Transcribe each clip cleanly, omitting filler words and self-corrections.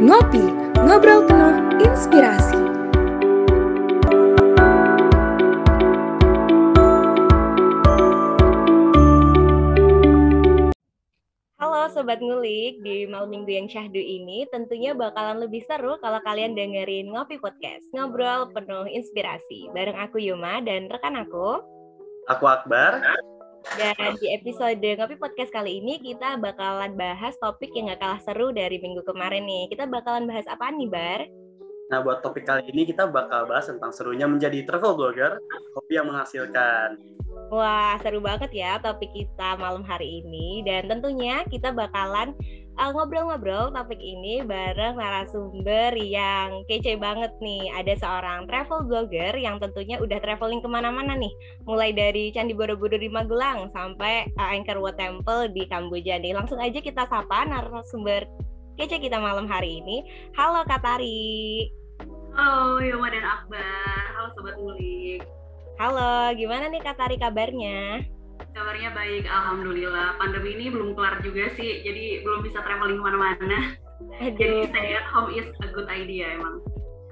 Ngopi, ngobrol penuh inspirasi. Halo Sobat Ngulik, di malam minggu yang syahdu ini tentunya bakalan lebih seru kalau kalian dengerin Ngopi Podcast, ngobrol penuh inspirasi. Bareng aku Yuma dan rekan aku Akbar. Dan di episode Ngopi Podcast kali ini kita bakalan bahas topik yang gak kalah seru dari minggu kemarin nih. Kita bakalan bahas apaan nih, Bar? Nah, buat topik kali ini kita bakal bahas tentang serunya menjadi travel blogger, hobi yang menghasilkan. Wah, seru banget ya topik kita malam hari ini. Dan tentunya kita bakalan ngobrol-ngobrol topik ini bareng narasumber yang kece banget nih. Ada seorang travel blogger yang tentunya udah traveling kemana-mana nih. Mulai dari Candi Borobudur di Magelang sampai Angkor Wat Temple di Kamboja nih. Langsung aja kita sapa narasumber kece kita malam hari ini. Halo Katari. Halo Yoma dan Akbar. Halo Sobat Ngulik. Halo, gimana nih Katari kabarnya? Kabarnya baik, alhamdulillah. Pandemi ini belum kelar juga sih, jadi belum bisa traveling kemana-mana. Jadi stay at home is a good idea emang.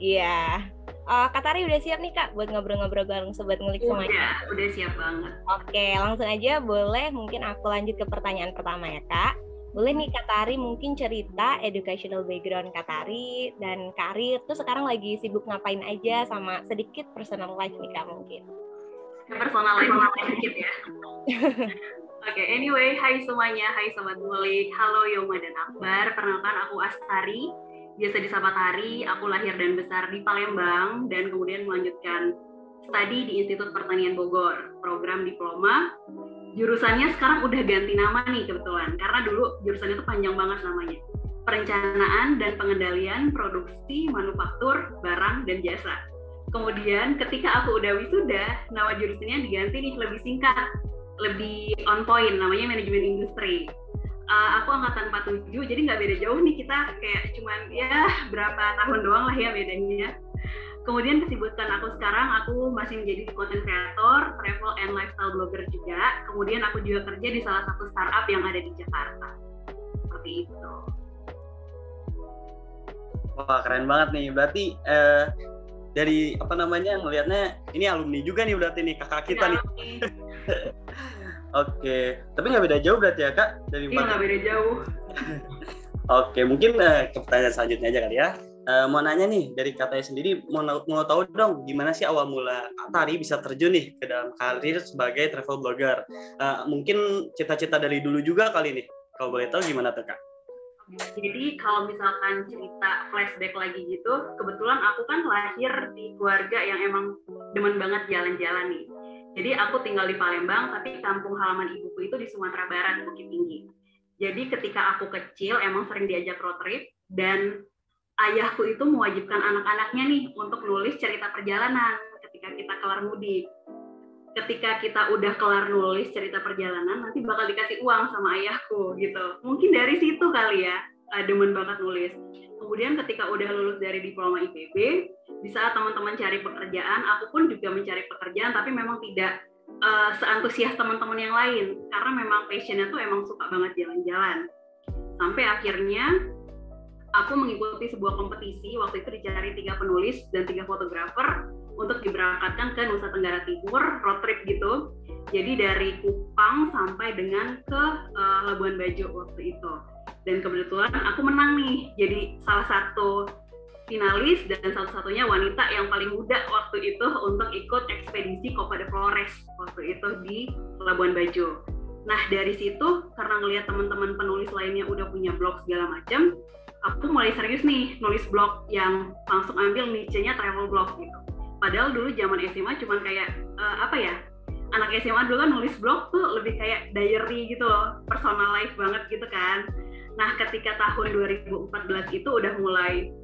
Iya. Katari udah siap nih Kak buat ngobrol-ngobrol bareng Sobat Ngulik semuanya? Udah siap banget. Oke, langsung aja boleh mungkin aku lanjut ke pertanyaan pertama ya Kak. Boleh nih Katari mungkin cerita educational background Katari dan karir tuh sekarang lagi sibuk ngapain aja sama sedikit personal life nih Kak mungkin. Personal life sedikit ya. Oke, anyway, hai semuanya, hai Sobat Ngulik. Halo Yoma dan Akbar, perkenalkan aku Astari, biasa disapa Tari. Aku lahir dan besar di Palembang dan kemudian melanjutkan studi di Institut Pertanian Bogor, program diploma. Jurusannya sekarang udah ganti nama nih kebetulan, karena dulu jurusannya itu panjang banget namanya. Perencanaan dan pengendalian produksi manufaktur barang dan jasa. Kemudian ketika aku udah wisuda, nama jurusannya diganti nih lebih singkat, lebih on point, namanya manajemen industri. Aku angkatan 47, jadi nggak beda jauh nih kita, kayak cuman ya berapa tahun doang lah ya bedanya. Kemudian kesibukan aku sekarang, aku masih menjadi content creator, travel and lifestyle blogger juga. Kemudian aku juga kerja di salah satu startup yang ada di Jakarta. Seperti itu. Wah, keren banget nih. Berarti dari melihatnya ini alumni juga nih berarti nih kakak kita nih. Oke, tapi nggak beda jauh berarti ya Kak? Iya, nggak beda jauh. Oke, mungkin ke pertanyaan selanjutnya aja kali ya. Mau nanya nih, dari Katanya sendiri, mau tahu dong gimana sih awal mula Katari bisa terjun nih ke dalam karir sebagai travel blogger. Mungkin cita-cita dari dulu juga kali nih, kalau boleh tahu gimana tuh Kak? Jadi kalau misalkan cerita flashback lagi gitu, kebetulan aku kan lahir di keluarga yang emang demen banget jalan-jalan nih. Jadi aku tinggal di Palembang, tapi kampung halaman ibuku itu di Sumatera Barat, Bukit Tinggi. Jadi ketika aku kecil emang sering diajak road trip, dan ayahku itu mewajibkan anak-anaknya nih untuk nulis cerita perjalanan ketika kita kelar mudik. Ketika kita udah kelar nulis cerita perjalanan, nanti bakal dikasih uang sama ayahku gitu. Mungkin dari situ kali ya, demen banget nulis. Kemudian ketika udah lulus dari diploma IPB, di saat teman-teman cari pekerjaan, aku pun juga mencari pekerjaan, tapi memang tidak seantusias teman-teman yang lain, karena memang passionnya tuh emang suka banget jalan-jalan. Sampai akhirnya aku mengikuti sebuah kompetisi, waktu itu dicari 3 penulis dan 3 fotografer untuk diberangkatkan ke Nusa Tenggara Timur, road trip gitu. Jadi dari Kupang sampai dengan ke Labuan Bajo waktu itu. Dan kebetulan aku menang nih, jadi salah satu finalis dan satu-satunya wanita yang paling muda waktu itu untuk ikut ekspedisi Copa de Flores waktu itu di Labuan Bajo. Nah dari situ, karena ngelihat teman-teman penulis lainnya udah punya blog segala macam, aku mulai serius nih nulis blog yang langsung ambil niche-nya travel blog gitu. Padahal dulu zaman SMA cuman kayak anak SMA dulu kan nulis blog tuh lebih kayak diary gitu loh, personal life banget gitu kan. Nah ketika tahun 2014 itu udah mulai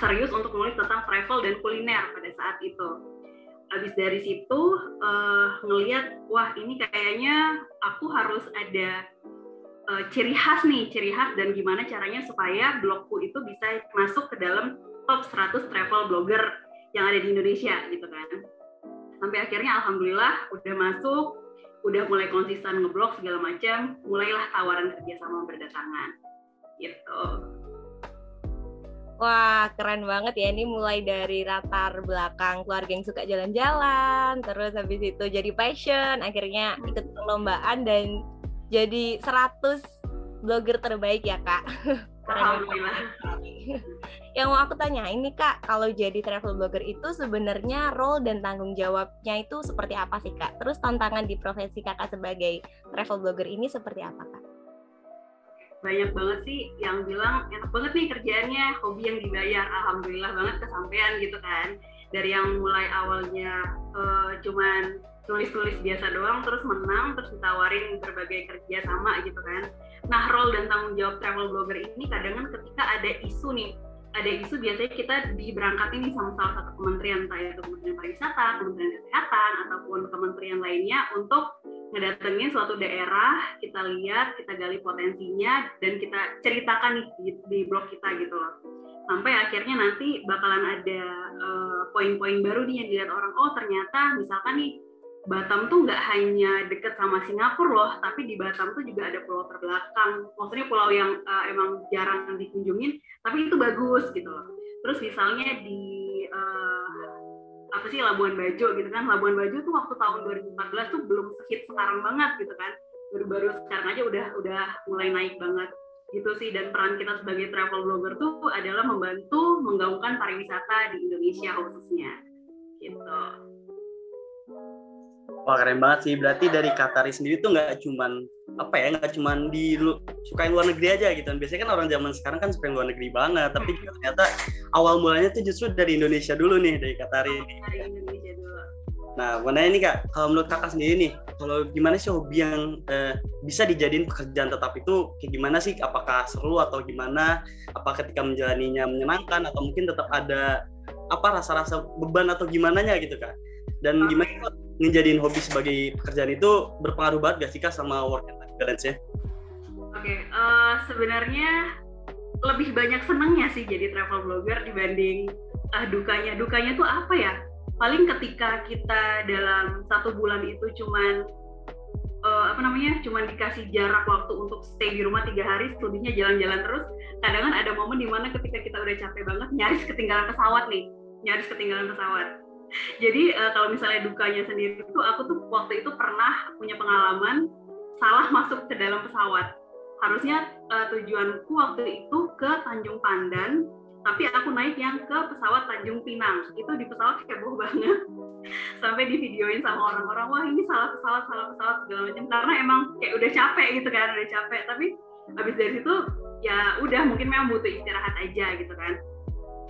serius untuk nulis tentang travel dan kuliner pada saat itu. Habis dari situ ngelihat, wah ini kayaknya aku harus ada ciri khas dan gimana caranya supaya blogku itu bisa masuk ke dalam top 100 travel blogger yang ada di Indonesia gitu kan. Sampai akhirnya alhamdulillah udah masuk, udah mulai konsisten ngeblog segala macam, mulailah tawaran kerjasama berdatangan gitu. Wah, keren banget ya. Ini mulai dari latar belakang keluarga yang suka jalan-jalan, terus habis itu jadi passion, akhirnya ikut perlombaan dan jadi 100 blogger terbaik ya, Kak. Alhamdulillah. Yang mau aku tanyain nih, Kak, kalau jadi travel blogger itu sebenarnya role dan tanggung jawabnya itu seperti apa sih, Kak? Terus tantangan di profesi Kakak sebagai travel blogger ini seperti apa, Kak? Banyak banget sih yang bilang enak banget nih kerjaannya, hobi yang dibayar. Alhamdulillah banget kesampean gitu kan. Dari yang mulai awalnya cuman tulis-tulis biasa doang, terus menang, terus ditawarin berbagai kerja sama gitu kan. Nah, role dan tanggung jawab travel blogger ini kadang ketika ada isu nih, biasanya kita diberangkatin nih sama salah satu kementerian, entah itu Kementerian Pariwisata, Kementerian Kesehatan, ataupun kementerian lainnya untuk ngedatengin suatu daerah, kita lihat, kita gali potensinya, dan kita ceritakan nih di blog kita gitu loh. Sampai akhirnya nanti bakalan ada poin-poin baru nih yang dilihat orang, oh ternyata misalkan nih, Batam tuh nggak hanya deket sama Singapura loh, tapi di Batam tuh juga ada pulau terbelakang, maksudnya pulau yang emang jarang dikunjungin, tapi itu bagus gitu loh. Terus misalnya di Labuan Bajo gitu kan, Labuan Bajo tuh waktu tahun 2014 tuh belum sehit sekarang banget gitu kan, baru-baru sekarang aja udah mulai naik banget gitu sih. Dan peran kita sebagai travel blogger tuh adalah membantu menggaungkan pariwisata di Indonesia khususnya gitu. Wah, keren banget sih. Berarti dari Katari sendiri tuh nggak cuman sukain luar negeri aja gitu. Biasanya kan orang zaman sekarang kan sukain luar negeri banget, tapi ternyata awal mulanya tuh justru dari Indonesia dulu nih, dari Katari. Dari Indonesia dulu. Nah, mengenai ini Kak, kalau menurut Kakak sendiri nih, kalau gimana sih hobi yang bisa dijadiin pekerjaan tetap itu kayak gimana sih? Apakah seru atau gimana? Apa ketika menjalaninya menyenangkan atau mungkin tetap ada rasa-rasa beban atau gimananya gitu Kak? Dan gimana kok ngejadiin hobi sebagai pekerjaan itu berpengaruh banget gak sih Kak sama work and life balance-nya? Oke, sebenarnya lebih banyak senangnya sih jadi travel blogger dibanding dukanya. Dukanya tuh apa ya? Paling ketika kita dalam 1 bulan itu cuman dikasih jarak waktu untuk stay di rumah 3 hari, selebihnya jalan-jalan terus. Kadang kan ada momen dimana ketika kita udah capek banget, nyaris ketinggalan pesawat. Jadi kalau misalnya dukanya sendiri itu, aku tuh waktu itu pernah punya pengalaman salah masuk ke dalam pesawat. Harusnya tujuanku waktu itu ke Tanjung Pandan, tapi aku naik yang ke pesawat Tanjung Pinang. Itu di pesawat heboh banget. Sampai di videoin sama orang-orang, wah ini salah pesawat segala macam. Karena emang kayak udah capek gitu kan, Tapi habis dari situ ya udah, mungkin memang butuh istirahat aja gitu kan.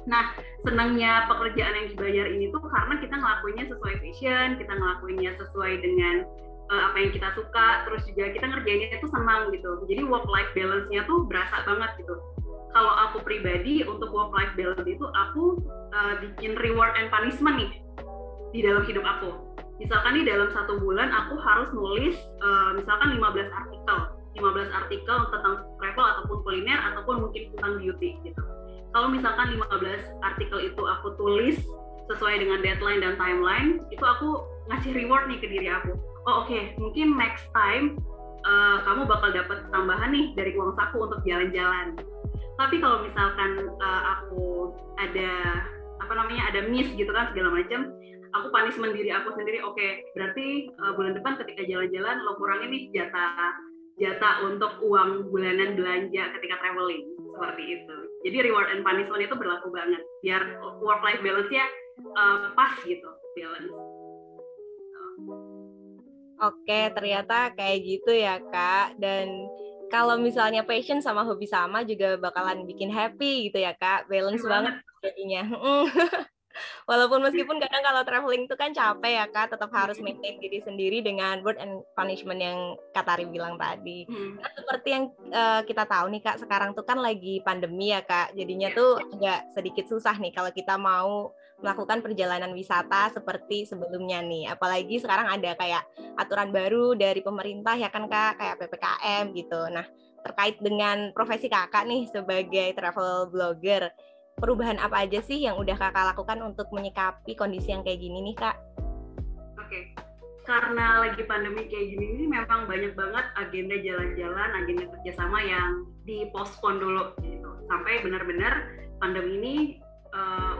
Nah, senangnya pekerjaan yang dibayar ini tuh karena kita ngelakuinnya sesuai passion, kita ngelakuinnya sesuai dengan apa yang kita suka, terus juga kita ngerjainnya itu senang gitu. Jadi work-life balance-nya tuh berasa banget gitu. Kalau aku pribadi, untuk work-life balance itu aku bikin reward and punishment nih di dalam hidup aku. Misalkan nih dalam 1 bulan aku harus nulis misalkan 15 artikel tentang travel ataupun kuliner ataupun mungkin tentang beauty gitu. Kalau misalkan 15 artikel itu aku tulis sesuai dengan deadline dan timeline, itu aku ngasih reward nih ke diri aku. Oh oke, mungkin next time kamu bakal dapat tambahan nih dari uang saku untuk jalan-jalan. Tapi kalau misalkan aku ada miss gitu kan segala macam, aku punishment diri aku sendiri. Oke, berarti bulan depan ketika jalan-jalan lo kurangin nih jatah untuk uang bulanan belanja ketika traveling, seperti itu. Jadi reward and punishment itu berlaku banget biar work life balance-nya pas gitu, balance. Oke, ternyata kayak gitu ya Kak. Dan kalau misalnya passion sama hobi sama juga bakalan bikin happy gitu ya Kak. Balance banget jadinya. Walaupun meskipun kadang kalau traveling itu kan capek ya Kak, tetap harus maintain diri sendiri dengan reward and punishment yang Kak Tari bilang tadi. Nah, seperti yang kita tahu nih Kak, sekarang tuh kan lagi pandemi ya Kak, jadinya tuh agak sedikit susah nih kalau kita mau melakukan perjalanan wisata seperti sebelumnya nih. Apalagi sekarang ada kayak aturan baru dari pemerintah ya kan Kak, kayak PPKM gitu. Nah, terkait dengan profesi Kakak nih sebagai travel blogger, perubahan apa aja sih yang udah Kakak lakukan untuk menyikapi kondisi yang kayak gini nih Kak? Oke, karena lagi pandemi kayak gini nih memang banyak banget agenda jalan-jalan, agenda kerjasama yang dipospon dulu gitu. Sampai benar-benar pandemi ini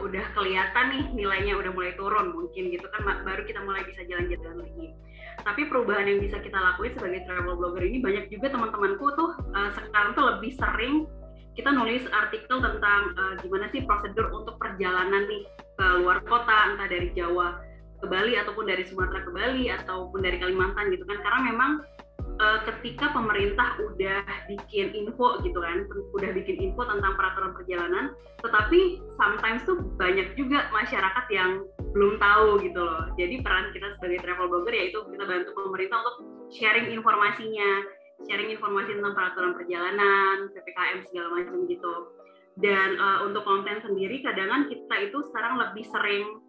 udah kelihatan nih nilainya udah mulai turun mungkin gitu kan, baru kita mulai bisa jalan-jalan lagi. Tapi perubahan yang bisa kita lakuin sebagai travel blogger ini, banyak juga teman-temanku tuh sekarang tuh lebih sering kita nulis artikel tentang gimana sih prosedur untuk perjalanan nih ke luar kota, entah dari Jawa ke Bali ataupun dari Sumatera ke Bali ataupun dari Kalimantan gitu kan. Karena memang ketika pemerintah udah bikin info gitu kan, udah bikin info tentang peraturan perjalanan, tetapi sometimes tuh banyak juga masyarakat yang belum tahu gitu loh. Jadi peran kita sebagai travel blogger yaitu kita bantu pemerintah untuk sharing informasinya, sharing informasi tentang peraturan perjalanan, PPKM segala macam gitu. Dan untuk konten sendiri, kadang kita itu sekarang lebih sering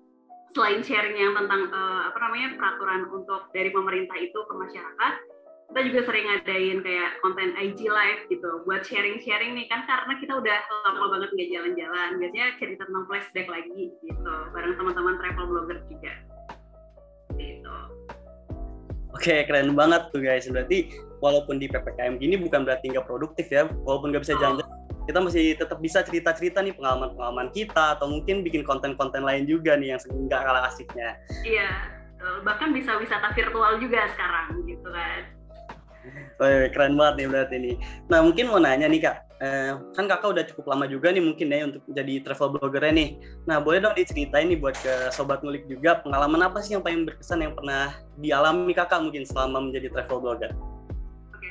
selain sharing yang tentang peraturan untuk dari pemerintah itu ke masyarakat, kita juga sering ngadain kayak konten IG live gitu buat sharing-sharing nih kan, karena kita udah lama banget nggak jalan-jalan, biasanya cerita tentang flashback lagi gitu bareng teman-teman travel blogger juga gitu. Oke, keren banget tuh guys. Berarti walaupun di PPKM gini bukan berarti nggak produktif ya, walaupun nggak bisa jalan-jalan, kita masih tetap bisa cerita-cerita nih pengalaman-pengalaman kita, atau mungkin bikin konten-konten lain juga nih yang nggak kalah asiknya. Iya, bahkan bisa wisata virtual juga sekarang gitu kan. Keren banget nih berarti nih. Nah mungkin mau nanya nih Kak, kan Kakak udah cukup lama juga nih mungkin ya untuk jadi travel blogger nih. Nah boleh dong diceritain nih buat ke Sobat Ngulik juga, pengalaman apa sih yang paling berkesan yang pernah dialami Kakak mungkin selama menjadi travel blogger? Oke,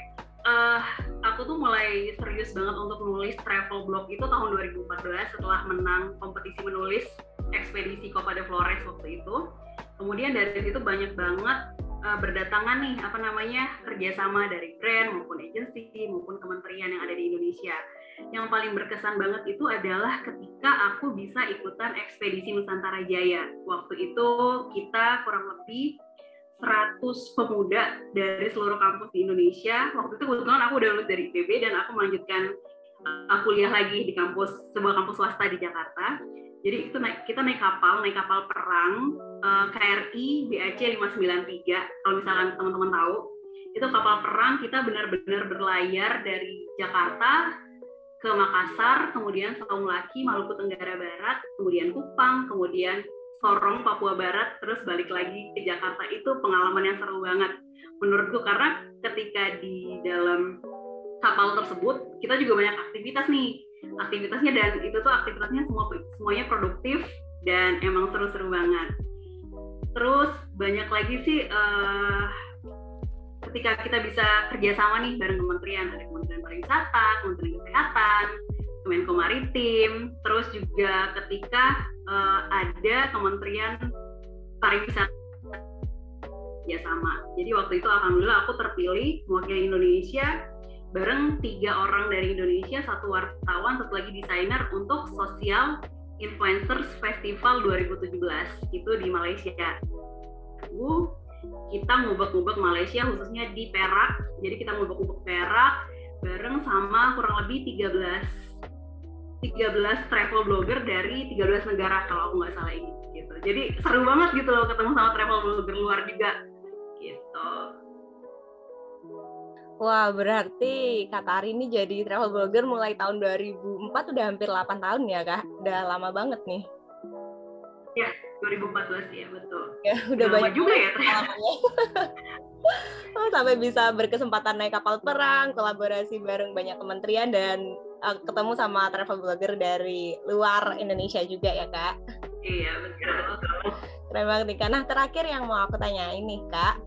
aku tuh mulai serius banget untuk nulis travel blog itu tahun 2014 setelah menang kompetisi menulis ekspedisi Copa de Flores waktu itu. Kemudian dari situ banyak banget berdatangan nih kerjasama dari brand maupun agensi maupun kementerian yang ada di Indonesia. Yang paling berkesan banget itu adalah ketika aku bisa ikutan ekspedisi Nusantara Jaya. Waktu itu kita kurang lebih 100 pemuda dari seluruh kampus di Indonesia. Waktu itu kebetulan aku udah lulus dari IPB dan aku melanjutkan kuliah lagi di sebuah kampus swasta di Jakarta. Jadi itu kita naik kapal perang KRI BAC 593. Kalau misalkan teman-teman tahu, itu kapal perang kita benar-benar berlayar dari Jakarta ke Makassar, kemudian Saunglaki, Maluku Tenggara Barat, kemudian Kupang, kemudian Sorong, Papua Barat, terus balik lagi ke Jakarta. Itu pengalaman yang seru banget menurutku, karena ketika di dalam kapal tersebut kita juga banyak aktivitasnya dan itu tuh aktivitasnya semuanya produktif dan emang seru-seru banget. Terus banyak lagi sih ketika kita bisa kerjasama nih bareng kementerian, ada Kementerian Pariwisata, Kementerian Kesehatan, Kemenko Maritim, terus juga ketika ada Kementerian Pariwisata kerjasama. Jadi waktu itu alhamdulillah aku terpilih mewakili Indonesia bareng 3 orang dari Indonesia, 1 wartawan, 1 lagi desainer untuk Social Influencers Festival 2017 itu di Malaysia. Kita ngubek-ngubek Malaysia khususnya di Perak. Jadi kita ngubek-ngubek Perak bareng sama kurang lebih 13 travel blogger dari 13 negara kalau aku nggak salah ini gitu. Jadi seru banget gitu loh ketemu sama travel blogger luar juga gitu. Wah, berarti Kak Tari ini jadi travel blogger mulai tahun 2004, udah hampir 8 tahun ya, Kak? Udah lama banget nih. Ya, 2014 ya, betul. Ya, udah banyak juga ya pengalamannya. Sampai bisa berkesempatan naik kapal perang, kolaborasi bareng banyak kementerian, dan ketemu sama travel blogger dari luar Indonesia juga ya, Kak? Iya, betul. Keren banget nih Kak. Nah terakhir yang mau aku tanyain nih Kak,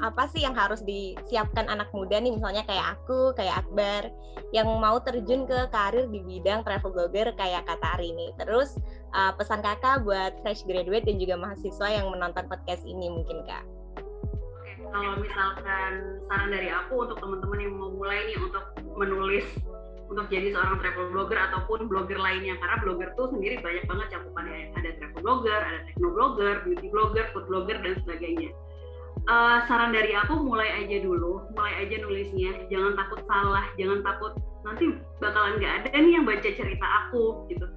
apa sih yang harus disiapkan anak muda nih, misalnya kayak aku, kayak Akbar, yang mau terjun ke karir di bidang travel blogger kayak Kak Tari nih. Terus pesan Kakak buat fresh graduate dan juga mahasiswa yang menonton podcast ini mungkin Kak. Oke, kalau misalkan saran dari aku untuk teman-teman yang mau mulai nih untuk menulis, untuk jadi seorang travel blogger ataupun blogger lainnya, karena blogger tuh sendiri banyak banget cakupannya, ada travel blogger, ada techno blogger, beauty blogger, food blogger dan sebagainya. Saran dari aku mulai aja nulisnya, jangan takut salah, jangan takut nanti bakalan nggak ada nih yang baca cerita aku gitu.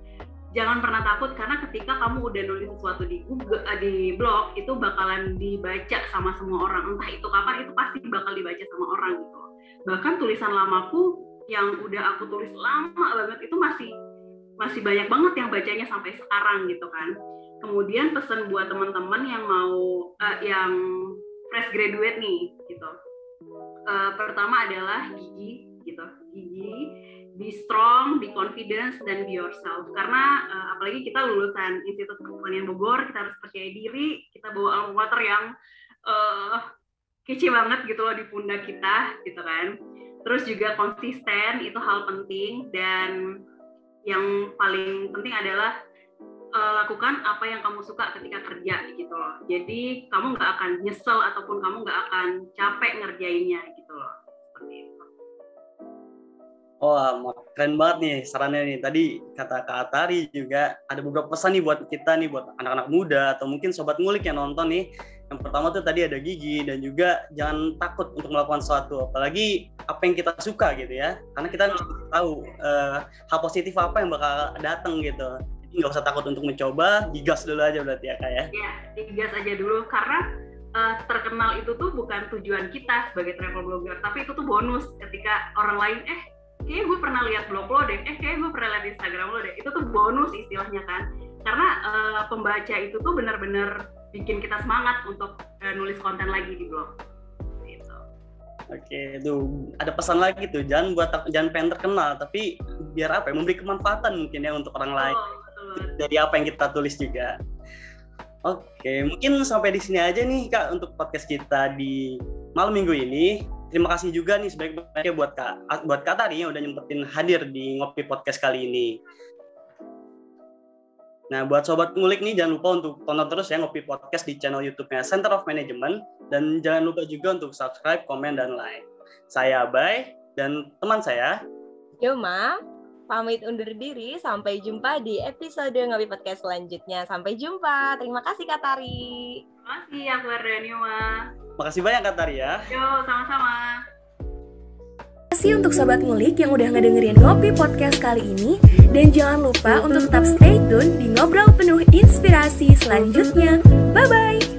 Jangan pernah takut, karena ketika kamu udah nulis sesuatu di Google, di blog, itu bakalan dibaca sama semua orang, entah itu kapan, itu pasti bakal dibaca sama orang gitu. Bahkan tulisan lamaku yang udah aku tulis lama banget itu masih banyak banget yang bacanya sampai sekarang gitu kan. Kemudian pesan buat teman-teman yang mau yang fresh graduate nih gitu. Pertama adalah gigi gitu. Gigi, be strong, be confident, dan be yourself. Karena apalagi kita lulusan Institut Pertanian Bogor, kita harus percaya diri, kita bawa alma mater yang kece banget gitu loh di pundak kita gitu kan. Terus juga konsisten, itu hal penting, dan yang paling penting adalah lakukan apa yang kamu suka ketika kerja gitu loh. Jadi kamu nggak akan nyesel ataupun kamu nggak akan capek ngerjainnya gitu loh. Seperti itu. Wah, keren banget nih sarannya nih. Tadi kata Kak Atari juga ada beberapa pesan nih buat kita nih, buat anak-anak muda atau mungkin sobat ngulik yang nonton nih. Yang pertama tuh tadi ada gigi, dan juga jangan takut untuk melakukan sesuatu, apalagi apa yang kita suka gitu ya. Karena kita harus tahu hal positif apa yang bakal datang gitu. Jadi nggak usah takut untuk mencoba, digas dulu aja berarti ya Kak ya. Iya, digas aja dulu, karena terkenal itu tuh bukan tujuan kita sebagai travel blogger, tapi itu tuh bonus ketika orang lain, kayaknya gue pernah lihat blog lo deh, kayaknya gue pernah lihat Instagram lo deh, itu tuh bonus istilahnya kan. Karena pembaca itu tuh benar-benar bikin kita semangat untuk nulis konten lagi di blog. Gitu. Oke, tuh ada pesan lagi tuh, jangan pengen terkenal, tapi biar apa ya, memberi kemanfaatan mungkin ya untuk orang lain. Betul. Dari apa yang kita tulis juga. Oke, mungkin sampai di sini aja nih Kak untuk podcast kita di malam minggu ini. Terima kasih juga nih sebaik-baiknya buat Kak Tari yang udah nyempetin hadir di Ngopi Podcast kali ini. Nah, buat sobat ngulik nih, jangan lupa untuk tonton terus ya Ngopi Podcast di channel YouTube-nya Center of Management, dan jangan lupa juga untuk subscribe, komen, dan like. Saya Abai dan teman saya Yoma pamit undur diri. Sampai jumpa di episode Ngopi Podcast selanjutnya. Sampai jumpa. Terima kasih Kak Tari. Terima kasih Akbar dan Yuma. Makasih banyak Kak Tari ya. Yo, sama-sama. Terima kasih untuk sobat ngulik yang udah ngedengerin Ngopi Podcast kali ini. Dan jangan lupa untuk tetap stay tune di Ngobrol Penuh Inspirasi selanjutnya. Bye-bye!